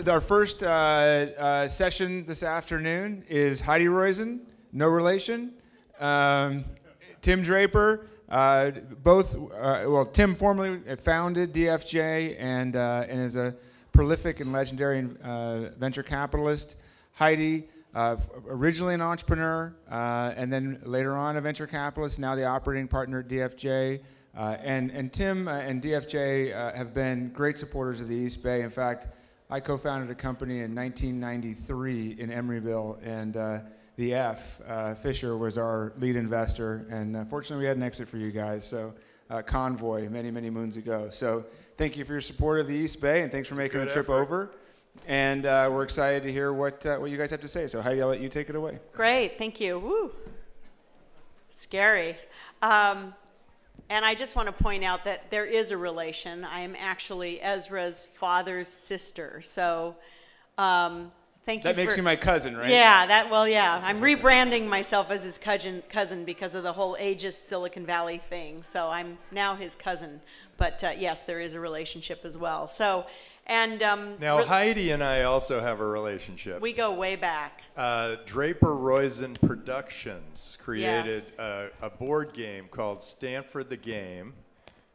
our first session this afternoon is Heidi Roizen, no relation. Tim Draper, Tim formerly founded DFJ and is a prolific and legendary venture capitalist. Heidi, originally an entrepreneur, and then later on a venture capitalist, now the operating partner at DFJ. And Tim and DFJ have been great supporters of the East Bay. In fact, I co-founded a company in 1993 in Emeryville, and the Fisher was our lead investor. And fortunately, we had an exit for you guys, so Convoy many, many moons ago. So thank you for your support of the East Bay, and thanks for making the trip over. And we're excited to hear what you guys have to say. So Heidi, I'll let you take it away. Great, thank you. Woo. Scary. And I just want to point out that there is a relation. I am actually Ezra's father's sister. So thank you. That makes you my cousin, right? Yeah, yeah. I'm rebranding myself as his cousin because of the whole ageist Silicon Valley thing. So I'm now his cousin. But yes, there is a relationship as well. So, and now Heidi and I also have a relationship. We go way back. Draper Roizen Productions created a board game called Stanford the Game,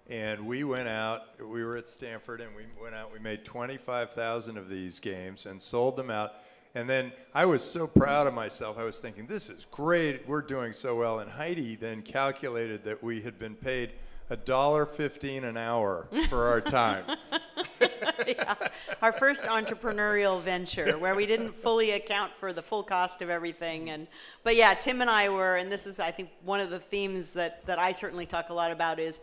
and we went out. We were at Stanford, and we went out. We made 25,000 of these games and sold them out. And then I was so proud of myself. I was thinking, this is great. We're doing so well. And Heidi then calculated that we had been paid $1.15 an hour for our time. Yeah. Our first entrepreneurial venture where we didn't fully account for the full cost of everything. But yeah, Tim and I were, and this is, I think, one of the themes that I certainly talk a lot about is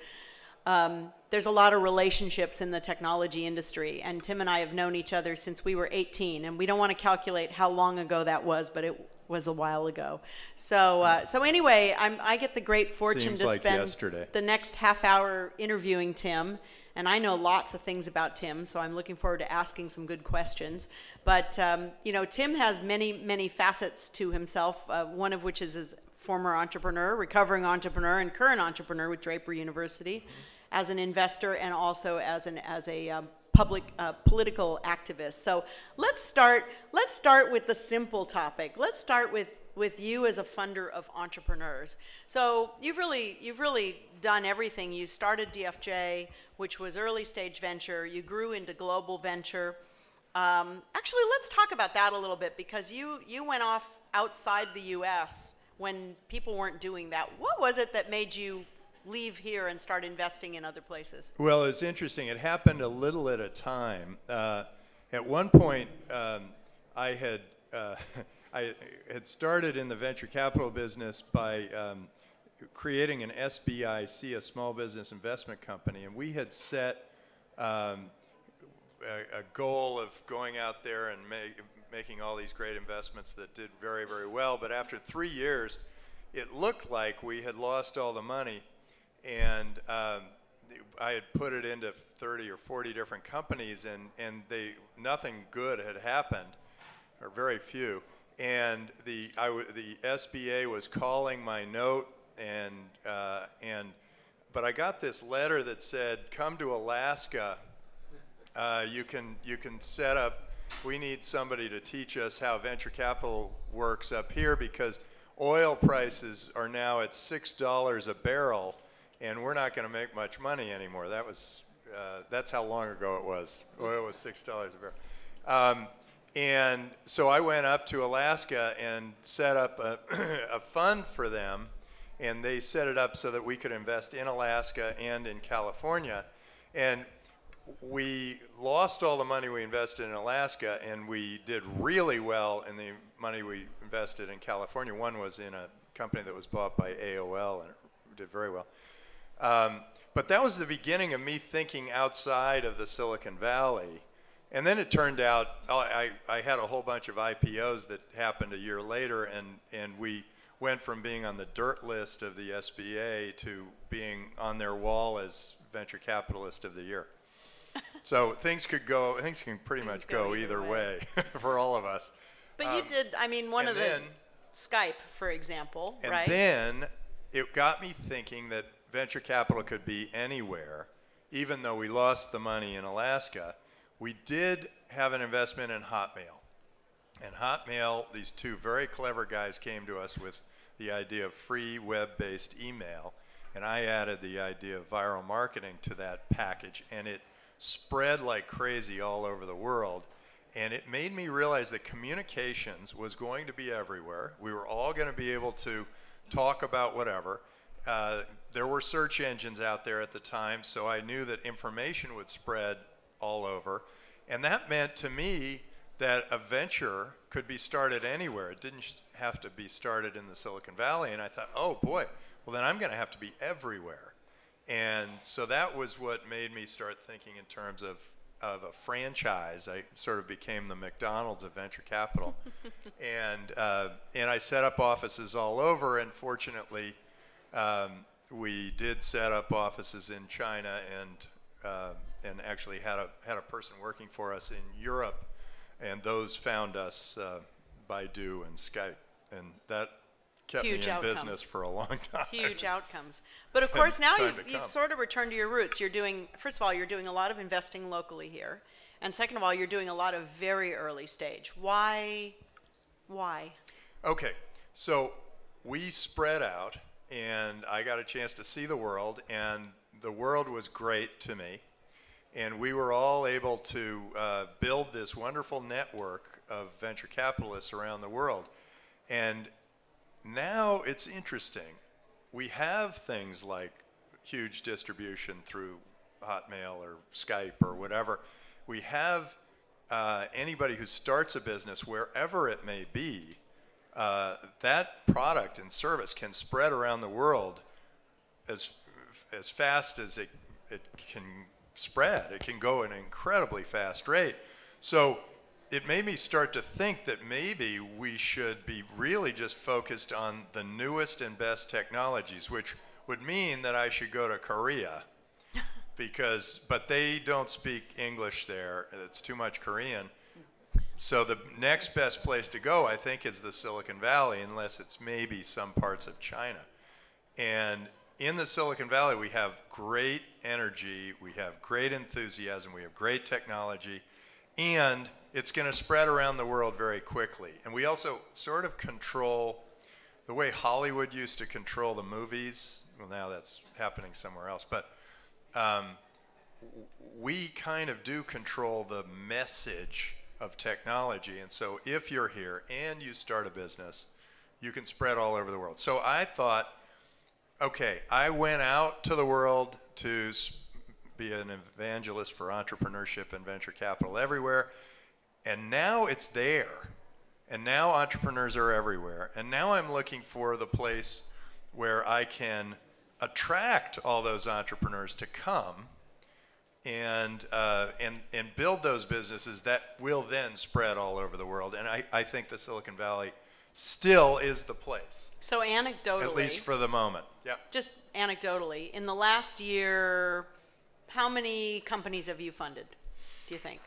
there's a lot of relationships in the technology industry. And Tim and I have known each other since we were 18. And we don't want to calculate how long ago that was, but it was a while ago. So so anyway, I get the great fortune to spend the next half hour interviewing Tim. And I know lots of things about Tim, so I'm looking forward to asking some good questions. But, you know, Tim has many, many facets to himself, one of which is his former entrepreneur, recovering entrepreneur, and current entrepreneur with Draper University, as an investor and also as a public political activist. So let's start with the simple topic. Let's start with you as a funder of entrepreneurs. So you've really done everything. You started DFJ, which was early stage venture. You grew into global venture. Actually, let's talk about that a little bit, because you went off outside the US when people weren't doing that. What was it that made you leave here and start investing in other places? Well, it's interesting. It happened a little at a time. At one point, I had started in the venture capital business by creating an SBIC, a small business investment company, and we had set a goal of going out there and making all these great investments that did very, very well. But after 3 years, it looked like we had lost all the money, and I had put it into 30 or 40 different companies, and nothing good had happened, or very few. And the SBA was calling my note, but I got this letter that said, "Come to Alaska. You can set up. We need somebody to teach us how venture capital works up here, because oil prices are now at $6 a barrel, and we're not going to make much money anymore." That's how long ago it was. Oil was $6 a barrel. And so I went up to Alaska and set up a fund for them, and they set it up so that we could invest in Alaska and in California. And we lost all the money we invested in Alaska, and we did really well in the money we invested in California. One was in a company that was bought by AOL, and it did very well. But that was the beginning of me thinking outside of the Silicon Valley. And then it turned out I had a whole bunch of IPOs that happened a year later, and we went from being on the dirt list of the SBA to being on their wall as Venture Capitalist of the Year. So things can pretty much go either way for all of us. But you did, I mean, Skype, for example, right? And then it got me thinking that venture capital could be anywhere, even though we lost the money in Alaska. We did have an investment in Hotmail. And Hotmail, these two very clever guys came to us with the idea of free web-based email, and I added the idea of viral marketing to that package, and it spread like crazy all over the world. And it made me realize that communications was going to be everywhere. We were all going to be able to talk about whatever. There were search engines out there at the time, so I knew that information would spread all over. And that meant to me that a venture could be started anywhere. It didn't have to be started in the Silicon Valley. And I thought, oh boy, well then I'm going to have to be everywhere. And so that was what made me start thinking in terms of a franchise. I sort of became the McDonald's of venture capital. and I set up offices all over, and fortunately we did set up offices in China and actually had a person working for us in Europe. And those found us Baidu and Skype, and that kept Huge me in outcomes. business for a long time. Huge outcomes. But of course, now Time to you've come. sort of returned to your roots. You're doing, first of all, you're doing a lot of investing locally here. And second of all, you're doing a lot of very early stage. Why? Okay, so we spread out, and I got a chance to see the world, and the world was great to me. And we were all able to build this wonderful network of venture capitalists around the world. And now it's interesting. We have things like huge distribution through Hotmail or Skype or whatever. We have anybody who starts a business, wherever it may be, that product and service can spread around the world as fast as it can spread. It can go at an incredibly fast rate. So it made me start to think that maybe we should be really just focused on the newest and best technologies, which would mean that I should go to Korea, but they don't speak English there. It's too much Korean. So the next best place to go, I think, is the Silicon Valley, unless it's maybe some parts of China. And in the Silicon Valley, we have great energy, we have great enthusiasm, we have great technology, and it's going to spread around the world very quickly. And we also sort of control the way Hollywood used to control the movies. Well, now that's happening somewhere else, but we kind of do control the message of technology. And so if you're here and you start a business, you can spread all over the world. So I thought, okay, I went out to the world to be an evangelist for entrepreneurship and venture capital everywhere, and now it's there. And now entrepreneurs are everywhere. And now I'm looking for the place where I can attract all those entrepreneurs to come and build those businesses that will then spread all over the world. And I think the Silicon Valley still is the place. So anecdotally, at least for the moment. Yeah. just anecdotally, in the last year, how many companies have you funded, do you think?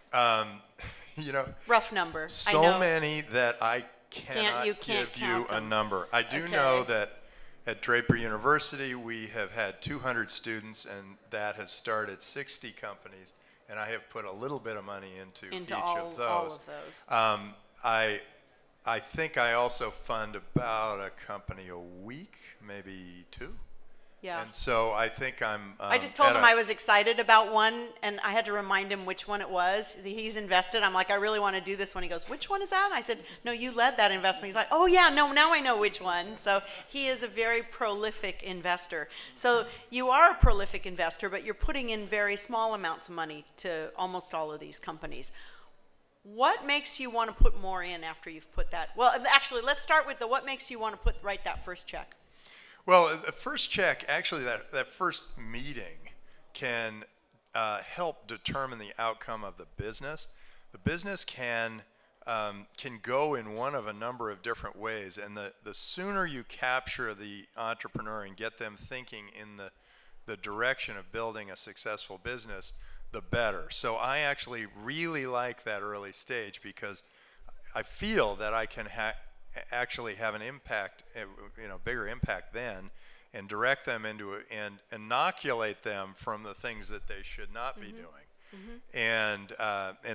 You know, Rough number. I so know. many that I cannot You can't give you count a them. number. I do Okay. know that at Draper University, we have had 200 students, and that has started 60 companies, and I have put a little bit of money into each all, of those. all of those. I think I also fund about a company a week, maybe two. Yeah. And so I think I'm I just told him I was excited about one, and I had to remind him which one it was. He's invested. I'm like, I really want to do this one. He goes, which one is that? And I said, no, you led that investment. He's like, oh, yeah, no, now I know which one. So he is a very prolific investor. So you are a prolific investor, but you're putting in very small amounts of money to almost all of these companies. What makes you want to put more in after you've put that? Well, actually, let's start with what makes you want to write that first check? Well, the first check, actually, that first meeting can help determine the outcome of the business. The business can go in one of a number of different ways, and the sooner you capture the entrepreneur and get them thinking in the direction of building a successful business, the better. So I actually really like that early stage, because I feel that I can actually have an impact, bigger impact then, and direct them into and inoculate them from the things that they should not be doing. And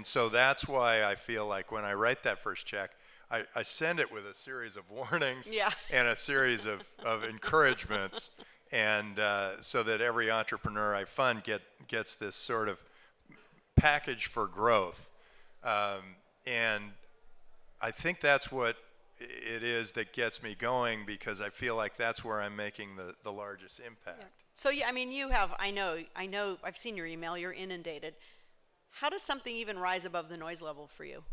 so that's why I feel like when I write that first check, I send it with a series of warnings and a series of encouragements, and so that every entrepreneur I fund gets this sort of package for growth. And I think that's what it is that gets me going, because I feel like that's where I'm making the largest impact. Yeah. So yeah, I mean, you have, I know, I've seen your email, you're inundated. How does something even rise above the noise level for you?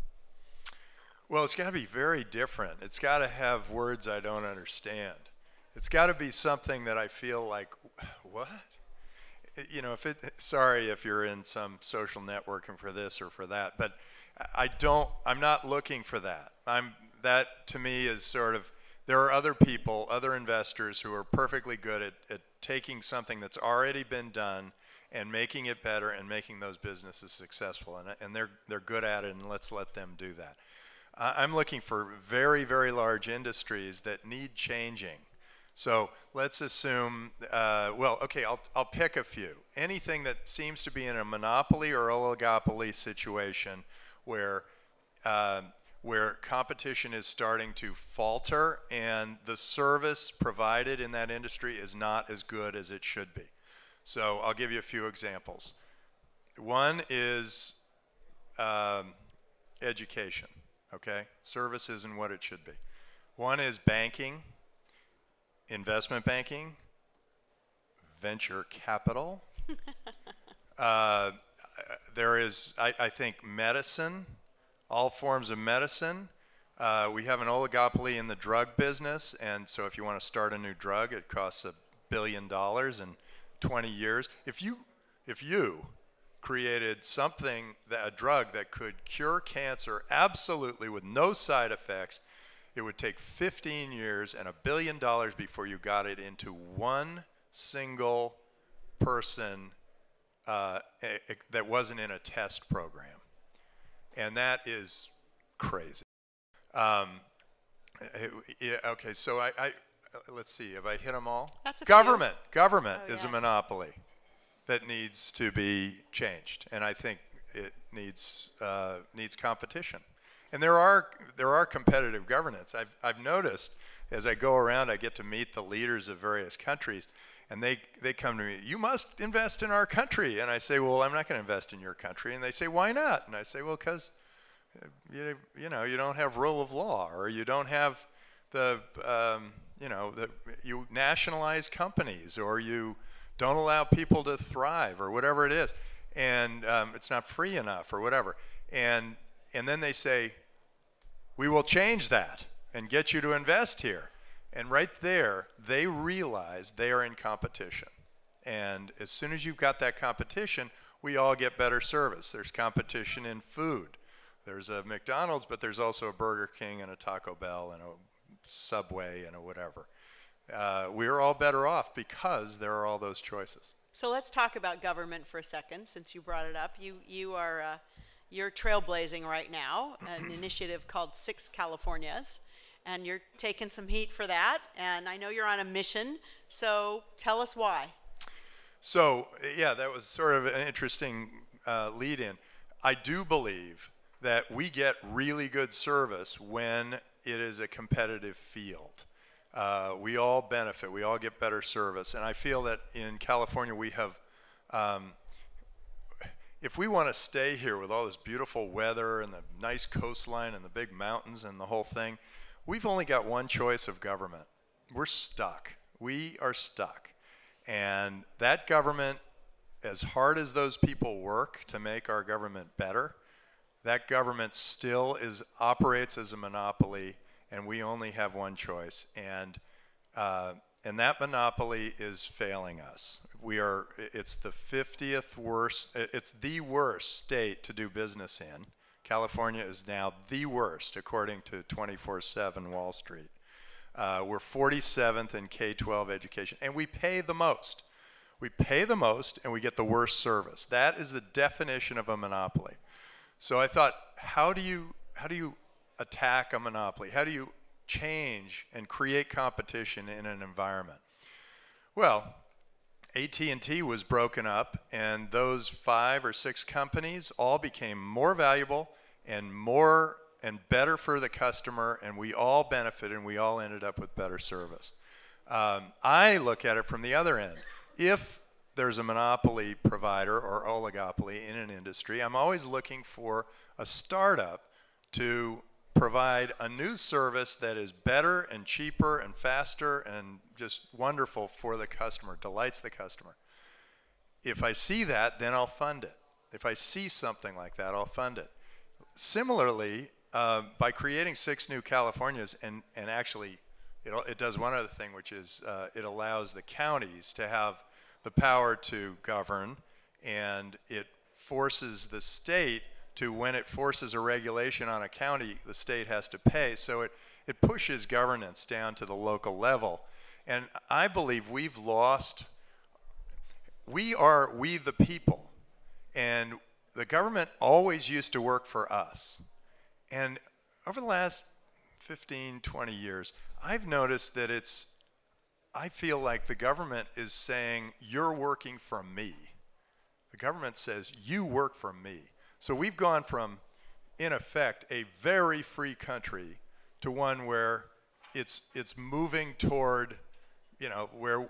Well, it's got to be very different. It's got to have words I don't understand. It's got to be something that I feel like, what? You know, sorry if you're in some social networking for this or for that, but I'm not looking for that. That to me is sort of, there are other people, other investors who are perfectly good at taking something that's already been done and making it better and making those businesses successful, and they're good at it, and let's let them do that. I'm looking for very, very large industries that need changing. So let's assume, well, okay, I'll pick a few. Anything that seems to be in a monopoly or oligopoly situation where competition is starting to falter and the service provided in that industry is not as good as it should be. So I'll give you a few examples. One is education. Okay, service isn't what it should be. One is banking, investment banking, venture capital. There is, I think, medicine, all forms of medicine. We have an oligopoly in the drug business, and so if you want to start a new drug, it costs $1 billion in 20 years. If you created a drug that could cure cancer absolutely with no side effects, it would take 15 years and $1 billion before you got it into one single person that wasn't in a test program. And that is crazy. Okay, so let's see, have I hit them all? That's a Government few. is a monopoly that needs to be changed, and I think it needs competition. And there are competitive governance. I've noticed as I go around, I get to meet the leaders of various countries, and they come to me, you must invest in our country. And I say, well, I'm not going to invest in your country. And they say, why not? And I say, well, because you don't have rule of law, or you don't have you nationalize companies, or you don't allow people to thrive, or whatever it is, and it's not free enough, or whatever. And then they say, we will change that and get you to invest here. And right there, they realize they are in competition. And as soon as you've got that competition, we all get better service. There's competition in food. There's a McDonald's, but there's also a Burger King and a Taco Bell and a Subway and a whatever. We're all better off because there are all those choices. So let's talk about government for a second, since you brought it up. You're trailblazing right now an initiative called 6 Californias, and you're taking some heat for that. And I know you're on a mission, so tell us why. So yeah, that was sort of an interesting lead-in. I do believe that we get really good service when it is a competitive field. We all benefit. We all get better service. And I feel that in California we have, if we want to stay here with all this beautiful weather and the nice coastline and the big mountains and the whole thing, we've only got one choice of government. We're stuck. We are stuck. And that government, as hard as those people work to make our government better, that government still operates as a monopoly, and we only have one choice. And that monopoly is failing us. It's the 50th worst, it's the worst state to do business in. California is now the worst, according to 24/7 Wall Street. We're 47th in K-12 education, and we pay the most. We pay the most, and we get the worst service. That is the definition of a monopoly. So I thought, how do you attack a monopoly? How do you change and create competition in an environment? Well, AT&T was broken up, and those 5 or 6 companies all became more valuable and better for the customer, and we all benefited, and we all ended up with better service. I look at it from the other end. If there's a monopoly provider or oligopoly in an industry, I'm always looking for a startup to provide a new service that is better and cheaper and faster and just wonderful for the customer, delights the customer. If I see that, then I'll fund it. If I see something like that, I'll fund it. Similarly, by creating 6 new Californias, and actually it does one other thing, which is it allows the counties to have the power to govern, and it forces the state to, when it forces a regulation on a county, the state has to pay. So it pushes governance down to the local level. And I believe we are we the people. And the government always used to work for us. And over the last 15, 20 years, I've noticed that I feel like the government is saying, you're working for me. The government says, you work for me. So we've gone from, in effect, a very free country to one where it's moving toward, where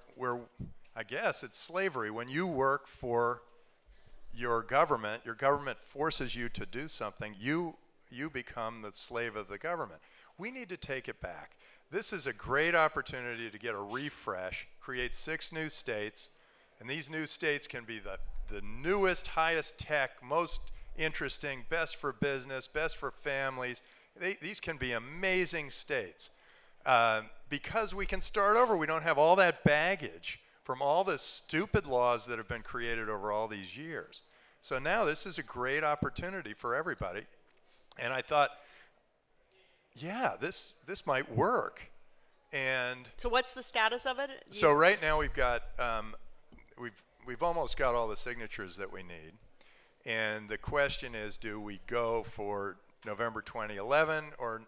I guess it's slavery. When you work for your government forces you to do something, you become the slave of the government. We need to take it back. This is a great opportunity to get a refresh, create 6 new states, and these new states can be the newest, highest tech, most interesting, best for business, best for families. These can be amazing states. Because we can start over, we don't have all that baggage from all the stupid laws that have been created over all these years. So now this is a great opportunity for everybody. And I thought, yeah, this might work. And so what's the status of it? So right now we've got we've almost got all the signatures that we need. And the question is, do we go for November 2011 or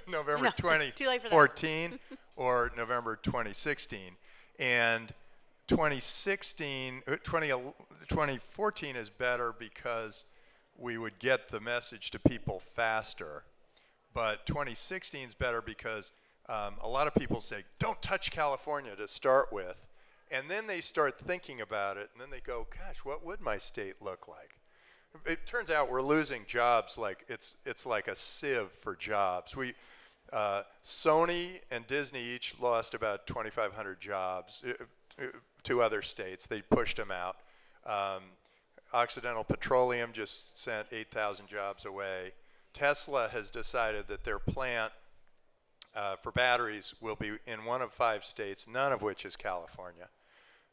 November 2014 or November 2016? And 2014 is better because we would get the message to people faster. But 2016 is better because a lot of people say, don't touch California to start with. And then they start thinking about it, and then they go, gosh, what would my state look like? It turns out we're losing jobs like it's like a sieve for jobs. Sony and Disney each lost about 2,500 jobs to other states. They pushed them out. Occidental Petroleum just sent 8,000 jobs away. Tesla has decided that their plant for batteries will be in one of 5 states, none of which is California.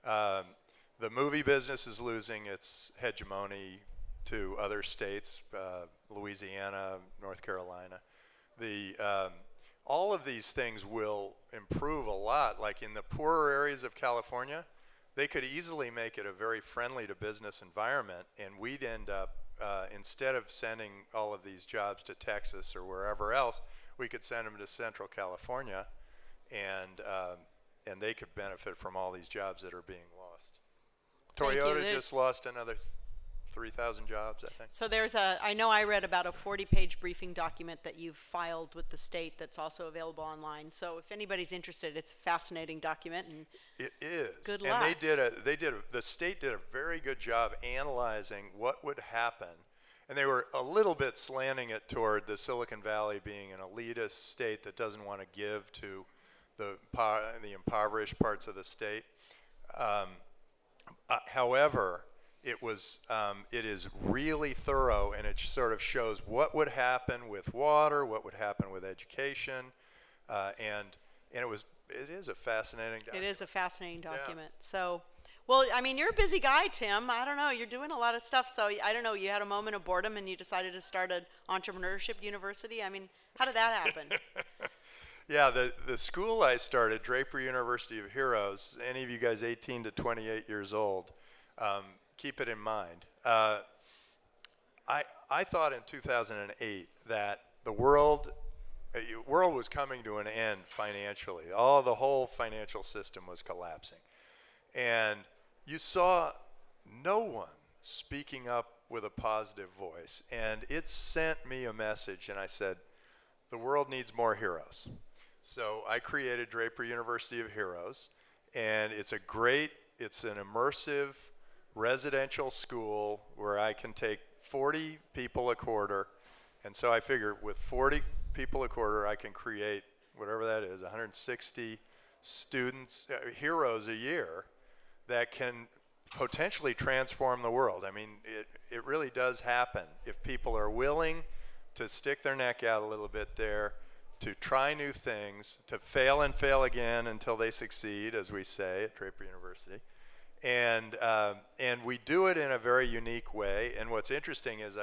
The movie business is losing its hegemony to other states, Louisiana, North Carolina. All of these things will improve a lot. Like in the poorer areas of California, they could easily make it a very friendly to business environment, and we'd end up, instead of sending all of these jobs to Texas or wherever else, we could send them to Central California, and they could benefit from all these jobs that are being lost. Toyota just lost another 3,000 jobs, I think. So I know I read about a 40-page briefing document that you've filed with the state that's also available online. So if anybody's interested, it's a fascinating document. And it is. Good luck. And the state did a very good job analyzing what would happen. And they were a little bit slanting it toward the Silicon Valley being an elitist state that doesn't want to give to the impoverished parts of the state. However, it is really thorough, and it sort of shows what would happen with water, what would happen with education, and it is a fascinating document. It is a fascinating document. Yeah. So, well, I mean, you're a busy guy, Tim. I don't know. You're doing a lot of stuff. So I don't know. You had a moment of boredom, and you decided to start an entrepreneurship university. I mean, how did that happen? Yeah, the school I started, Draper University of Heroes. Any of you guys 18 to 28 years old? Keep it in mind. I thought in 2008 that the world was coming to an end financially. The whole financial system was collapsing. And you saw no one speaking up with a positive voice. And it sent me a message, and I said, the world needs more heroes. So I created Draper University of Heroes, and it's an immersive residential school where I can take 40 people a quarter. And so I figure with 40 people a quarter, I can create whatever that is, 160 students, heroes a year that can potentially transform the world. I mean, it really does happen if people are willing to stick their neck out a little bit there, to try new things, to fail and fail again until they succeed, as we say at Draper University. And we do it in a very unique way. And what's interesting is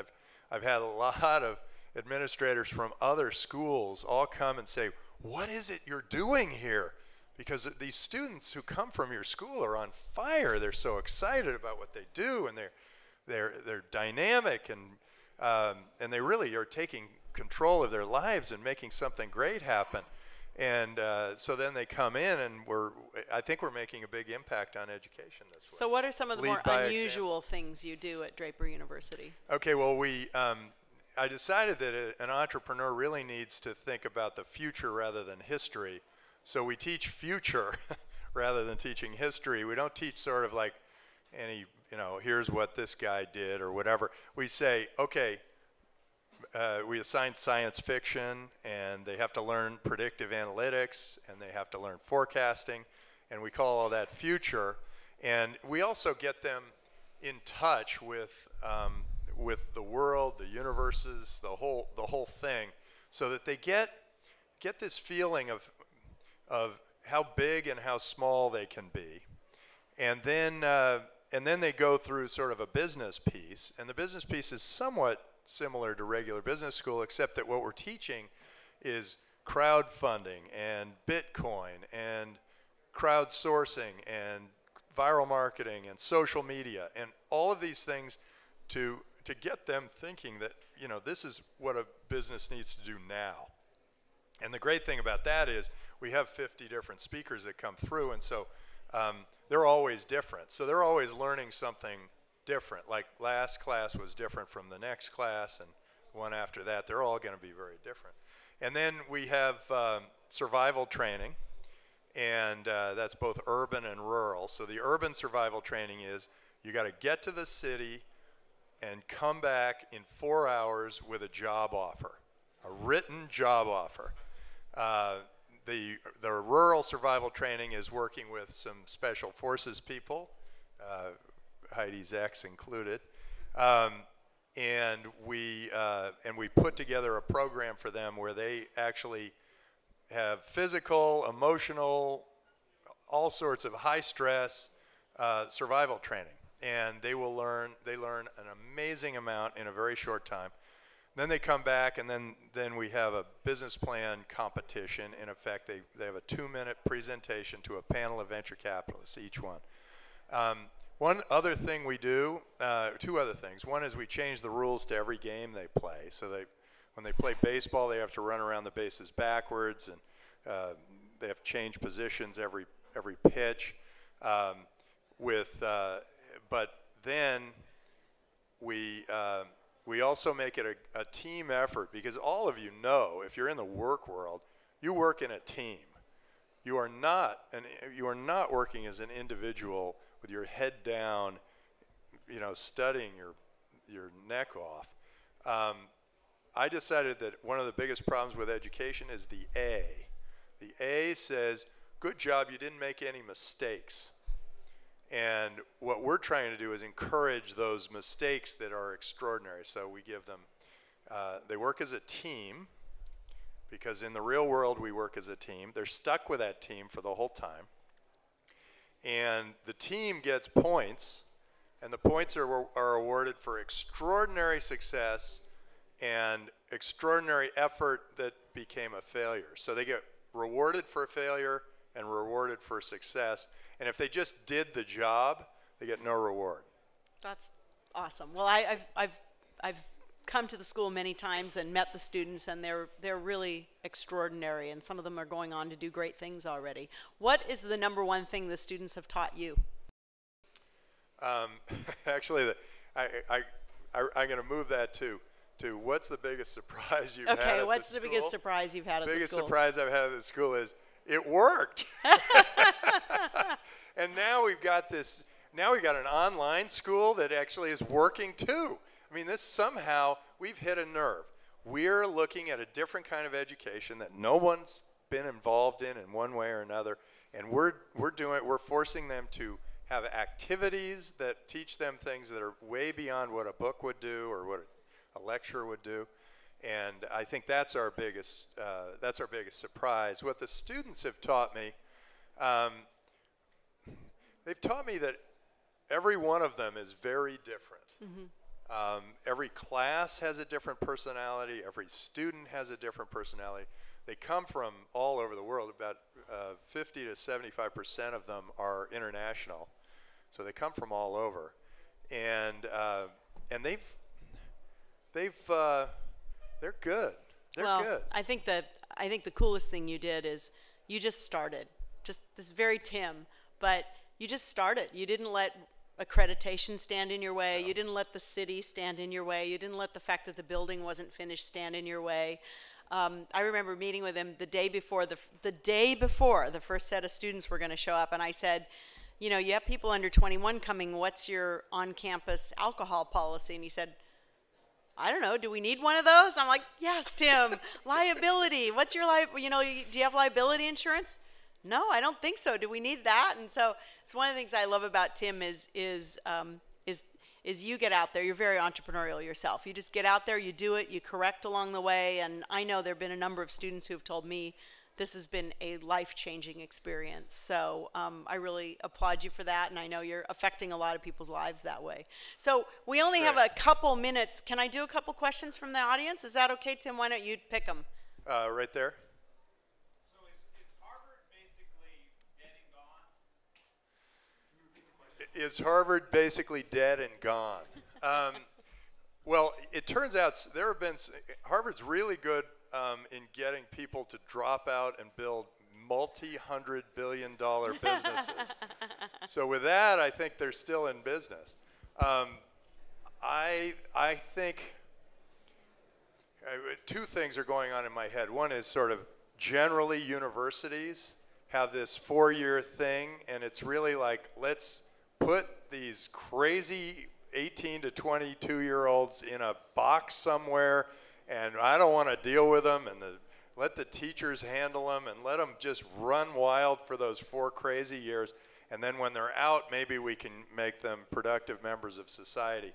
I've had a lot of administrators from other schools all come and say, what is it you're doing here? Because these students who come from your school are on fire. They're so excited about what they do, and they're dynamic, and they really are taking control of their lives and making something great happen. And so then they come in, and I think we're making a big impact on education this way. So what are some of the more unusual things you do at Draper University? Okay, well, I decided that an entrepreneur really needs to think about the future rather than history. So we teach future rather than teaching history. We don't teach sort of like here's what this guy did or whatever. We say, okay, we assign science fiction, and they have to learn predictive analytics, and they have to learn forecasting, and we call all that future. And we also get them in touch with the world, the universes, the whole thing, so that they get this feeling of how big and how small they can be. And then they go through sort of a business piece, and the business piece is somewhat similar to regular business school, except that what we're teaching is crowdfunding and Bitcoin and crowdsourcing and viral marketing and social media and all of these things to get them thinking that, this is what a business needs to do now. And the great thing about that is we have 50 different speakers that come through, and so they're always different. So they're always learning something different. Like last class was different from the next class, and one after that. They're all going to be very different. And then we have survival training, and that's both urban and rural. So the urban survival training is you got to get to the city and come back in 4 hours with a job offer, a written job offer. The rural survival training is working with some special forces people, Heidi's ex included, and we put together a program for them where they actually have physical, emotional, all sorts of high stress survival training, and they learn an amazing amount in a very short time. Then they come back, and then we have a business plan competition. In effect, they have a 2-minute presentation to a panel of venture capitalists, each one. One other thing we do, 2 other things. One is we change the rules to every game they play. So when they play baseball, they have to run around the bases backwards, and they have to change positions every pitch. But then we also make it a team effort, because all of you know, if you're in the work world, you work in a team. You are not working as an individual with your head down, studying your neck off. I decided that one of the biggest problems with education is the A. The A says, good job, you didn't make any mistakes. And what we're trying to do is encourage those mistakes that are extraordinary. So we give them, they work as a team, because in the real world we work as a team. They're stuck with that team for the whole time. And the team gets points, and the points are awarded for extraordinary success and extraordinary effort that became a failure. So they get rewarded for a failure and rewarded for success. And if they just did the job, they get no reward. That's awesome. Well, I've come to the school many times and met the students, and they're really extraordinary, and some of them are going on to do great things already. What is the #1 thing the students have taught you? Actually, I'm going to move that to what's the biggest surprise you've had at the school? Okay, what's the biggest surprise you've had at the school? Biggest surprise I've had at the school is it worked. And now we've got this. Now we've got an online school that actually is working too. I mean, this somehow we've hit a nerve. We're looking at a different kind of education that no one's been involved in one way or another, and we're forcing them to have activities that teach them things that are way beyond what a book would do or what a lecture would do. And I think that's our biggest surprise. What the students have taught me, they've taught me that every one of them is very different. Mm-hmm. Every class has a different personality. Every student has a different personality. They come from all over the world. About 50 to 75% of them are international, so they come from all over, and they're good. They're good. I think the coolest thing you did is you just started. Just this very Tim, but you just started. You didn't let accreditation stand in your way. No. You didn't let the city stand in your way. You didn't let the fact that the building wasn't finished stand in your way. I remember meeting with him the day before the first set of students were going to show up, and I said, you know, you have people under 21 coming. What's your on-campus alcohol policy? And he said, I don't know. Do we need one of those? I'm like, yes, Tim. Liability. What's your do you have liability insurance? No, I don't think so. Do we need that? And so it's one of the things I love about Tim is you get out there. You're very entrepreneurial yourself. You just get out there, you do it, you correct along the way. And I know there have been a number of students who have told me this has been a life-changing experience. So I really applaud you for that, and I know you're affecting a lot of people's lives that way. So we only have a couple minutes. Can I do a couple questions from the audience? Is that okay, Tim? Why don't you pick them? Right there. Is Harvard basically dead and gone? Well, it turns out Harvard's really good in getting people to drop out and build multi-hundred-billion-dollar businesses. So with that, I think they're still in business. I think two things are going on in my head. One is sort of generally universities have this 4-year thing, and it's really like, let's put these crazy 18 to 22-year-olds in a box somewhere, and I don't want to deal with them, and let the teachers handle them, and let them just run wild for those 4 crazy years, and then when they're out, maybe we can make them productive members of society.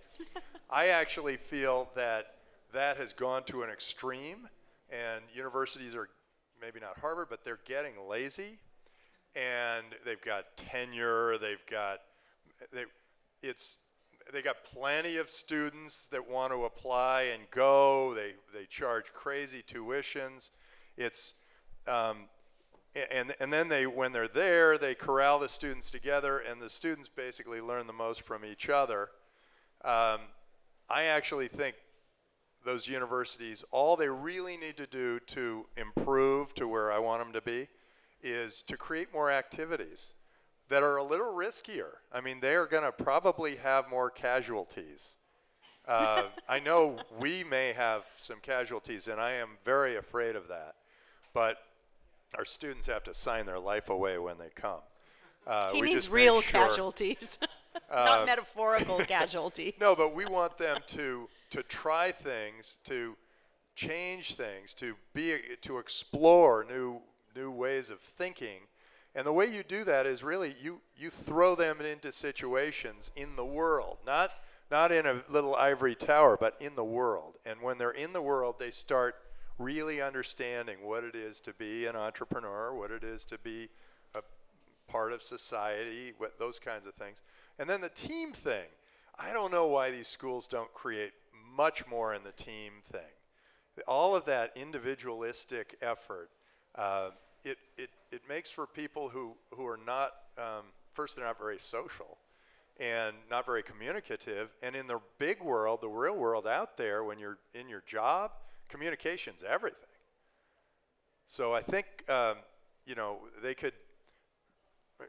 I actually feel that has gone to an extreme, and universities are, maybe not Harvard, but they're getting lazy, and they've got tenure, they got plenty of students that want to apply and go. They charge crazy tuitions. And then when they're there, they corral the students together, and the students basically learn the most from each other. I actually think those universities, all they really need to do to improve to where I want them to be is to create more activities that are a little riskier. I mean, they are going to probably have more casualties. I know we may have some casualties, and I am very afraid of that. But our students have to sign their life away when they come. He means real casualties, not metaphorical casualties. No, but we want them to try things, to change things, to explore new ways of thinking. And the way you do that is really you throw them into situations in the world, not in a little ivory tower, but in the world. And when they're in the world, they start really understanding what it is to be an entrepreneur, what it is to be a part of society, those kinds of things. And then the team thing. I don't know why these schools don't create much more in the team thing. All of that individualistic effort, it makes for people who are not, first, they're not very social and not very communicative. And in the big world, the real world out there, when you're in your job, communication's everything. So I think, they could,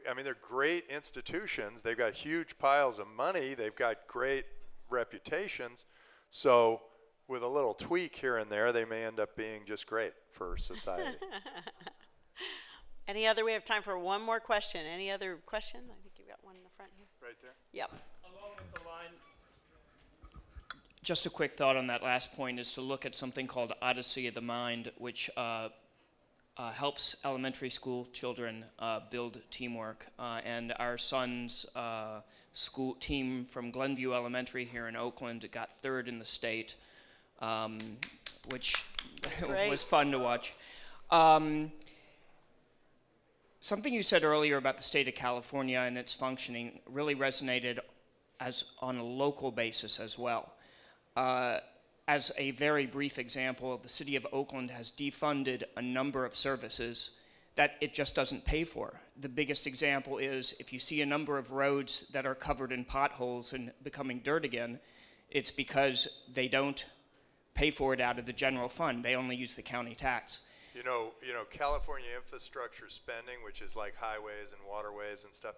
I mean, they're great institutions. They've got huge piles of money. They've got great reputations. So with a little tweak here and there, they may end up being just great for society. Any other? We have time for one more question. Any other question? I think you've got one in the front here. Right there. Yep. Along with the line, just a quick thought on that last point is to look at something called Odyssey of the Mind, which helps elementary school children build teamwork. And our son's school team from Glenview Elementary here in Oakland got 3rd in the state, which was fun to watch. Something you said earlier about the state of California and its functioning really resonated as on a local basis as well. As a very brief example, the city of Oakland has defunded a number of services that it just doesn't pay for. The biggest example is if you see a number of roads that are covered in potholes and becoming dirt again, it's because they don't pay for it out of the general fund. They only use the county tax. You know, California infrastructure spending, which is like highways and waterways and stuff,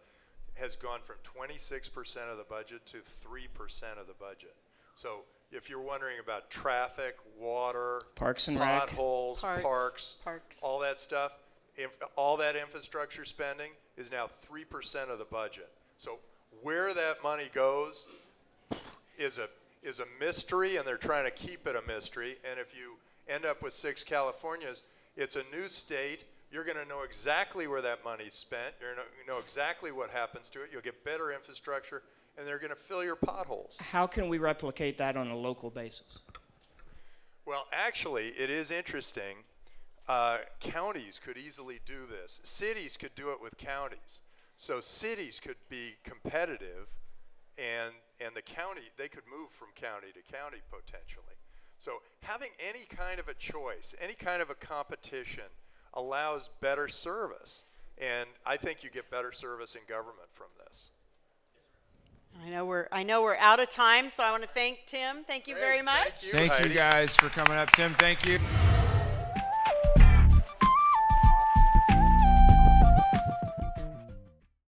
has gone from 26% of the budget to 3% of the budget. So if you're wondering about traffic, water, Parks and Rec, potholes, parks, all that stuff, all that infrastructure spending is now 3% of the budget. So where that money goes is a mystery, and they're trying to keep it a mystery. And if you end up with 6 Californias, it's a new state. You're going to know exactly where that money's spent. You're going to know exactly what happens to it. You'll get better infrastructure, and they're going to fill your potholes. How can we replicate that on a local basis? Well, actually, it is interesting. Counties could easily do this. Cities could do it with counties. So cities could be competitive, and the county, they could move from county to county potentially. So having any kind of a choice, any kind of a competition allows better service. And I think you get better service in government from this. I know we're out of time, so I want to thank Tim. Thank you very much. Thank you, Thank Heidi. you guys for coming up. Tim, thank you.